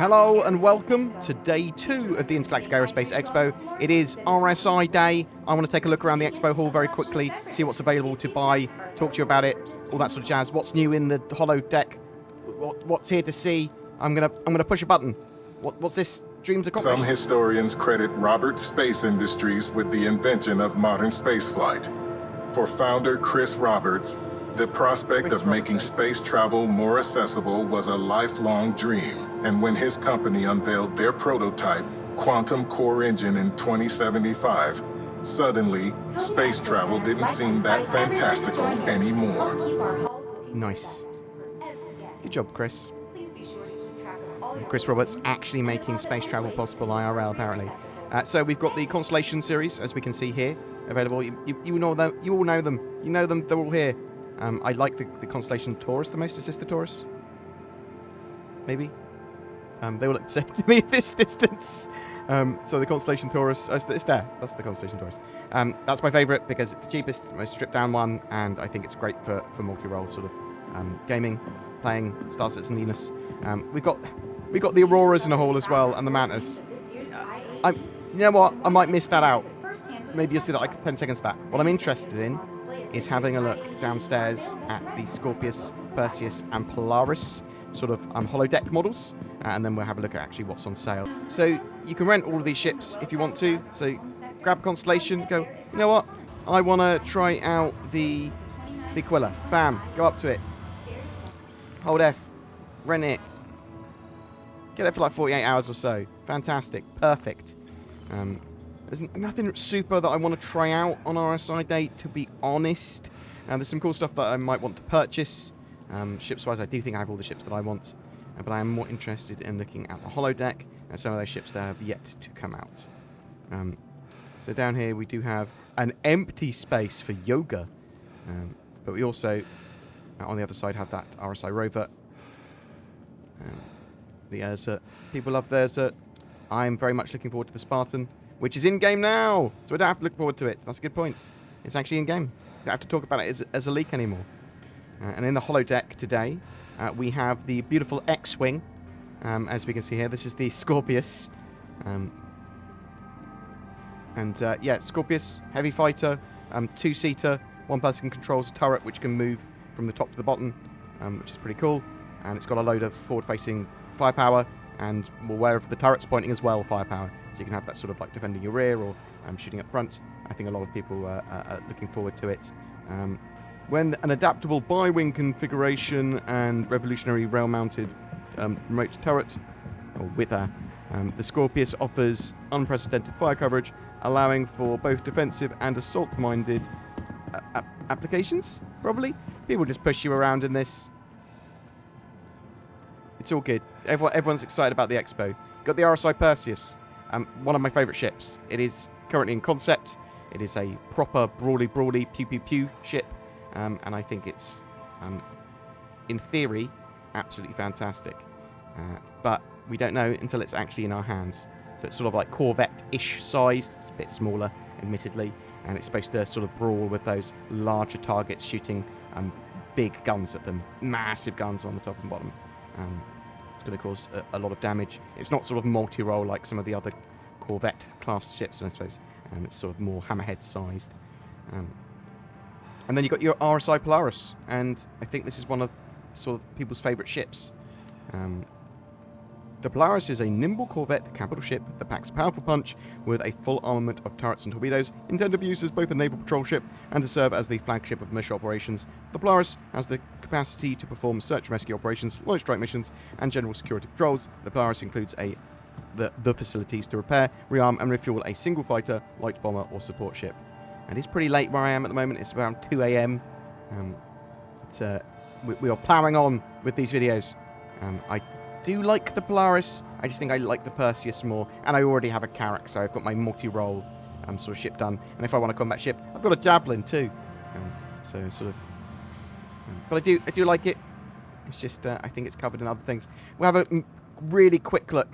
Hello and welcome to day 2 of the Intergalactic Aerospace Expo. It is RSI Day. I want to take a look around the Expo Hall very quickly, see what's available to buy, talk to you about it, all that sort of jazz. What's new in the holodeck? What's here to see? I'm gonna push a button. What's this? Dreams accomplished? Some historians credit Robert Space Industries with the invention of modern spaceflight. For founder Chris Roberts, the prospect of making space travel more accessible was a lifelong dream, and when his company unveiled their prototype, Quantum Core Engine in 2075, suddenly, space travel didn't seem that fantastical anymore. Nice. Good job, Chris. Chris Roberts actually making space travel possible IRL, apparently. So we've got the Constellation series, as we can see here, available. You all know them. You know them. They're all here. I like the Constellation Taurus the most. Is this the Taurus? Maybe. They all look the same to me at this distance. So the Constellation Taurus, it's there. That's the Constellation Taurus. That's my favourite because it's the cheapest, most stripped down one, and I think it's great for multi-role sort of gaming, playing Star Citizen Venus. We got the Auroras in a hall as well, and the Mantis. You know what? I might miss that out. Maybe you'll see that like 10 seconds of that. What I'm interested in is having a look downstairs at the Scorpius, Perseus, and Polaris sort of holodeck models, and then we'll have a look at actually what's on sale. So you can rent all of these ships if you want to. So grab a Constellation, go, you know what? I want to try out the Aquila. Bam, go up to it. Hold F, rent it. Get it for like 48 hours or so. Fantastic, perfect. There's nothing super that I want to try out on RSI Day, to be honest. There's some cool stuff that I might want to purchase. Ships-wise, I do think I have all the ships that I want. But I am more interested in looking at the holodeck and some of those ships that have yet to come out. So down here we do have an empty space for yoga. But we also, on the other side, have that RSI rover. The Erzert. People love the Erzert. I'm very much looking forward to the Spartan, which is in-game now, so we don't have to look forward to it. That's a good point. It's actually in-game. We don't have to talk about it as a leak anymore. And in the holodeck today, we have the beautiful X-Wing, as we can see here. This is the Scorpius. Yeah, Scorpius, heavy fighter, two-seater. One person controls a turret which can move from the top to the bottom, which is pretty cool. And it's got a load of forward-facing firepower, and wherever the turret's pointing as well, firepower. So you can have that sort of like defending your rear or shooting up front. I think a lot of people are looking forward to it. When an adaptable bi-wing configuration and revolutionary rail-mounted remote turret, or with the Scorpius offers unprecedented fire coverage, allowing for both defensive and assault-minded applications, probably. People just push you around in this. It's all good. Everyone's excited about the Expo. Got the RSI Perseus, one of my favourite ships. It is currently in concept. It is a proper brawly, pew ship, and I think it's, in theory, absolutely fantastic. But we don't know until it's actually in our hands. So it's sort of like Corvette-ish sized. It's a bit smaller, admittedly, and it's supposed to sort of brawl with those larger targets, shooting big guns at them, massive guns on the top and bottom. It's going to cause a lot of damage. It's not sort of multi-role like some of the other Corvette-class ships, I suppose. It's sort of more hammerhead-sized. And then you've got your RSI Polaris, and I think this is one of sort of people's favourite ships. The Polaris is a nimble corvette capital ship that packs a powerful punch with a full armament of turrets and torpedoes, intended for use as both a naval patrol ship and to serve as the flagship of mission operations. The Polaris has the capacity to perform search and rescue operations, light strike missions, and general security patrols. The Polaris includes the facilities to repair, rearm, and refuel a single fighter, light bomber, or support ship. And it's pretty late where I am at the moment. It's around 2 a.m. We are ploughing on with these videos. I do like the Polaris. I just think I like the Perseus more, and I already have a Carrack, so I've got my multi-role sort of ship done. And if I want a combat ship, I've got a Javelin too. So sort of, but I do like it. It's just I think it's covered in other things. We'll have a really quick look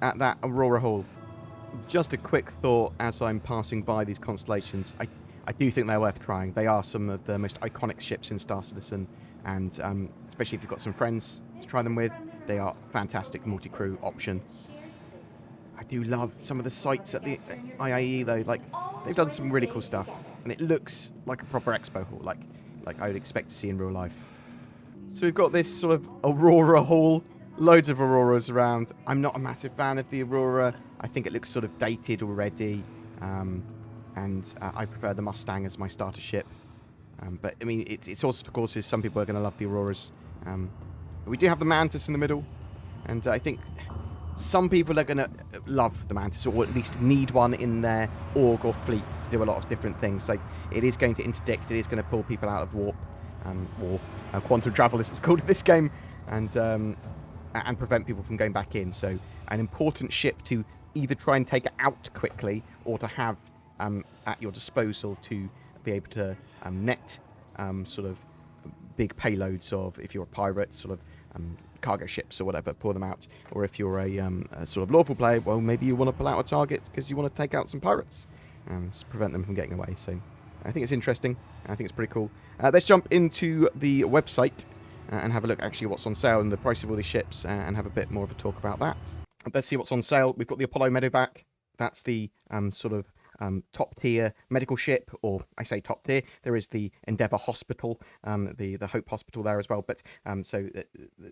at that Aurora Hall. Just a quick thought as I'm passing by these constellations. I do think they're worth trying. They are some of the most iconic ships in Star Citizen, and especially if you've got some friends to try them with, They are fantastic multi-crew option. I do love some of the sites at the IAE though. Like, they've done some really cool stuff, and it looks like a proper expo hall, like I would expect to see in real life. So we've got this sort of Aurora hall, loads of Auroras around. I'm not a massive fan of the Aurora. I think it looks sort of dated already, and I prefer the Mustang as my starter ship. But I mean, it's also for courses. Some people are going to love the Auroras. We do have the Mantis in the middle, and I think some people are going to love the Mantis, or at least need one in their org or fleet to do a lot of different things. So it is going to interdict, it is going to pull people out of warp, or quantum travel as it's called in this game, and prevent people from going back in. So an important ship to either try and take it out quickly, or to have at your disposal to be able to net sort of big payloads of, if you're a pirate, sort of cargo ships or whatever, pour them out. Or if you're a sort of lawful player, well, maybe you want to pull out a target because you want to take out some pirates, to prevent them from getting away. So I think it's interesting. I think it's pretty cool. Let's jump into the website and have a look actually what's on sale and the price of all these ships, and have a bit more of a talk about that. Let's see what's on sale. We've got the Apollo Medevac. That's the sort of top tier medical ship, or I say top tier. There is the Endeavour Hospital, the Hope Hospital there as well. But so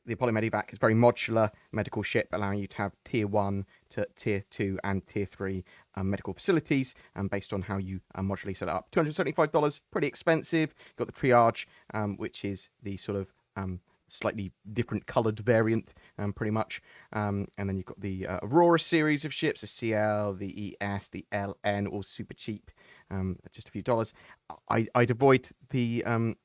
the Apollo Medevac is a very modular medical ship, allowing you to have tier 1 to tier 2 and tier 3 medical facilities, based on how you modularly set it up. $275, pretty expensive. You've got the Triage, which is the sort of slightly different coloured variant, pretty much. And then you've got the Aurora series of ships, the CL, the ES, the LN, all super cheap, just a few dollars. I'd avoid them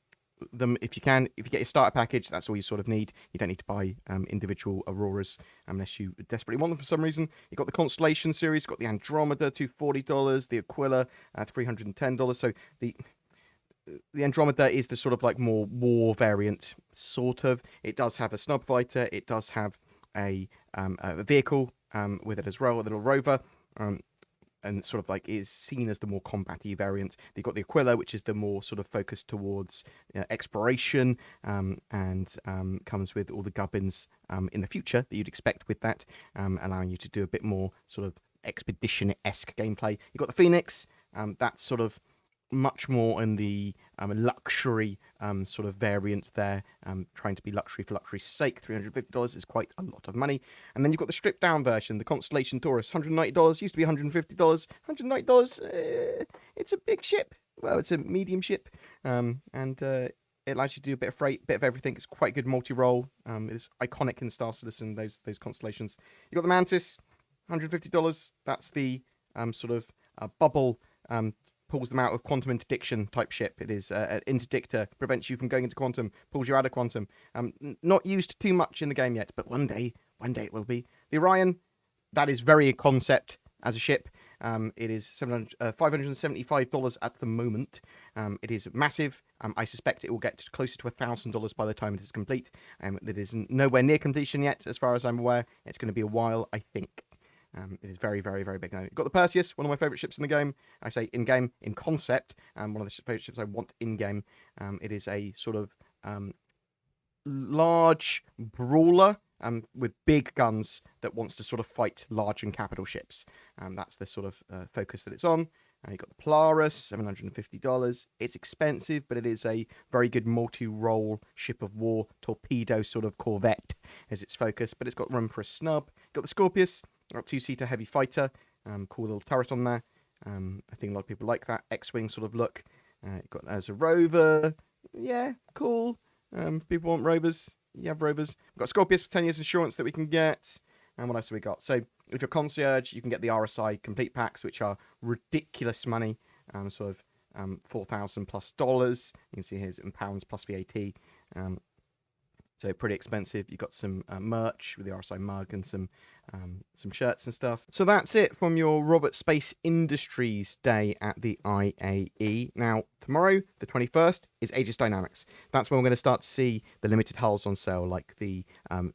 if you can. If you get your starter package, that's all you sort of need. You don't need to buy individual Auroras unless you desperately want them for some reason. You've got the Constellation series, got the Andromeda, $240, the Aquila, $310. So the Andromeda is the sort of like more war variant, sort of. It does have a snub fighter. It does have a vehicle with it as well, a little rover, and sort of like is seen as the more combat-y variant. You've got the Aquila, which is the more sort of focused towards exploration, and comes with all the gubbins in the future that you'd expect with that, allowing you to do a bit more sort of expedition-esque gameplay. You've got the Phoenix. That's sort of much more in the luxury sort of variant there, trying to be luxury for luxury's sake. $350 is quite a lot of money. And then you've got the stripped down version, the Constellation Taurus, $190, used to be $150. $190, it's a big ship. Well, it's a medium ship, and it allows you to do a bit of freight, bit of everything. It's quite good multi-role. It is iconic in Star Citizen, those constellations. You've got the Mantis, $150. That's the sort of bubble, pulls them out of quantum interdiction type ship. It is an interdictor, prevents you from going into quantum, pulls you out of quantum. Not used too much in the game yet, but one day it will be. The Orion, that is very concept as a ship. It is $575 at the moment. It is massive. I suspect it will get closer to $1,000 by the time it is complete. It is nowhere near completion yet, as far as I'm aware. It's going to be a while, I think. It is very, very, very big now. You've got the Perseus, one of my favourite ships in the game. I say in-game, in concept, one of the favourite ships I want in-game. It is a sort of large brawler with big guns that wants to sort of fight large and capital ships. That's the sort of focus that it's on. You've got the Polaris, $750. It's expensive, but it is a very good multi-role ship of war, torpedo sort of corvette as its focus, but it's got room for a snub. You've got the Scorpius, got a 2-seater heavy fighter, cool little turret on there. I think a lot of people like that X-Wing sort of look. You've got as a rover, yeah, cool. If people want rovers, you have rovers. We've got Scorpius for 10 years insurance that we can get. And what else have we got? So if you're concierge, you can get the RSI complete packs, which are ridiculous money, sort of $4,000 plus. You can see here's in pounds plus VAT. So pretty expensive. You've got some merch with the RSI mug and some shirts and stuff. So that's it from your Robert Space Industries day at the IAE. Now, tomorrow, the 21st, is Aegis Dynamics. That's when we're going to start to see the limited hulls on sale, like the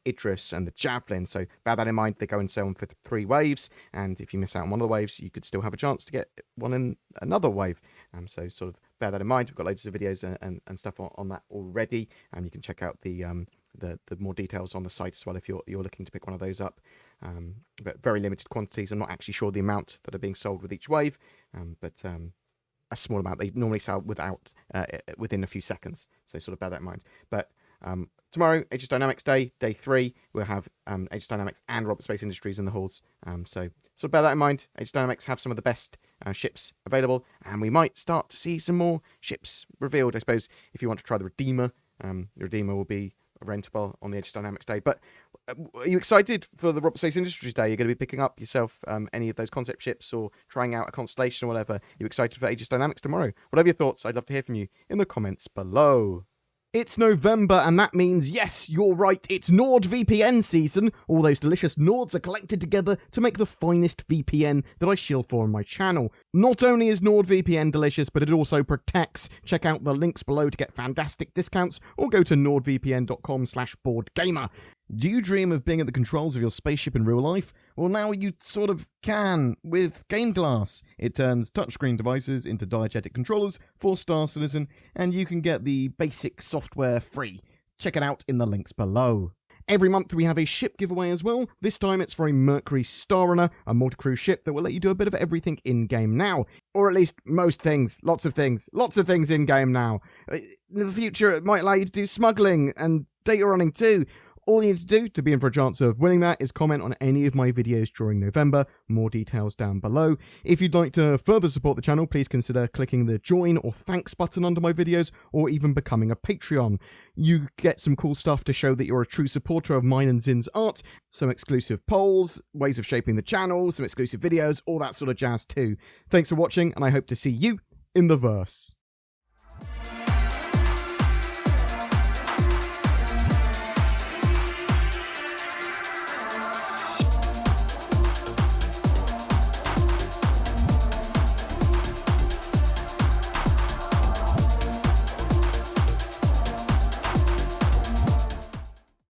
Idris and the Javelin. So bear that in mind. They go on sale for 3 waves. And if you miss out on one of the waves, you could still have a chance to get one in another wave. So sort of bear that in mind. We've got loads of videos and stuff on that already. You can check out the the more details on the site as well if you're looking to pick one of those up. But very limited quantities. I'm not actually sure the amount that are being sold with each wave, but a small amount. They normally sell within a few seconds, so sort of bear that in mind. But tomorrow, Aegis Dynamics Day, Day 3, we'll have Aegis Dynamics and Roberts Space Industries in the halls. So sort of bear that in mind. Aegis Dynamics have some of the best ships available, and we might start to see some more ships revealed. I suppose if you want to try the Redeemer, the Redeemer will be rentable on the Aegis Dynamics Day. But are you excited for the Roberts Space Industries Day? You're going to be picking up yourself any of those concept ships or trying out a constellation or whatever. Are you excited for Aegis Dynamics tomorrow? Whatever your thoughts, I'd love to hear from you in the comments below. It's November, and that means, yes, you're right, it's NordVPN season. All those delicious Nords are collected together to make the finest VPN that I shield for on my channel. Not only is NordVPN delicious, but it also protects. Check out the links below to get fantastic discounts, or go to nordvpn.com/BoredGamer. Do you dream of being at the controls of your spaceship in real life? Well, now you sort of can with Game Glass. It turns touchscreen devices into diegetic controllers for Star Citizen, and you can get the basic software free. Check it out in the links below. Every month we have a ship giveaway as well. This time it's for a Mercury Starrunner, a multi-crew ship that will let you do a bit of everything in-game now. Or at least most things. Lots of things in-game now. In the future it might allow you to do smuggling and data running too. All you need to do to be in for a chance of winning that is comment on any of my videos during November. More details down below. If you'd like to further support the channel, please consider clicking the join or thanks button under my videos, or even becoming a Patreon. You get some cool stuff to show that you're a true supporter of mine and Zin's art, some exclusive polls, ways of shaping the channel, some exclusive videos, all that sort of jazz too. Thanks for watching, and I hope to see you in the verse.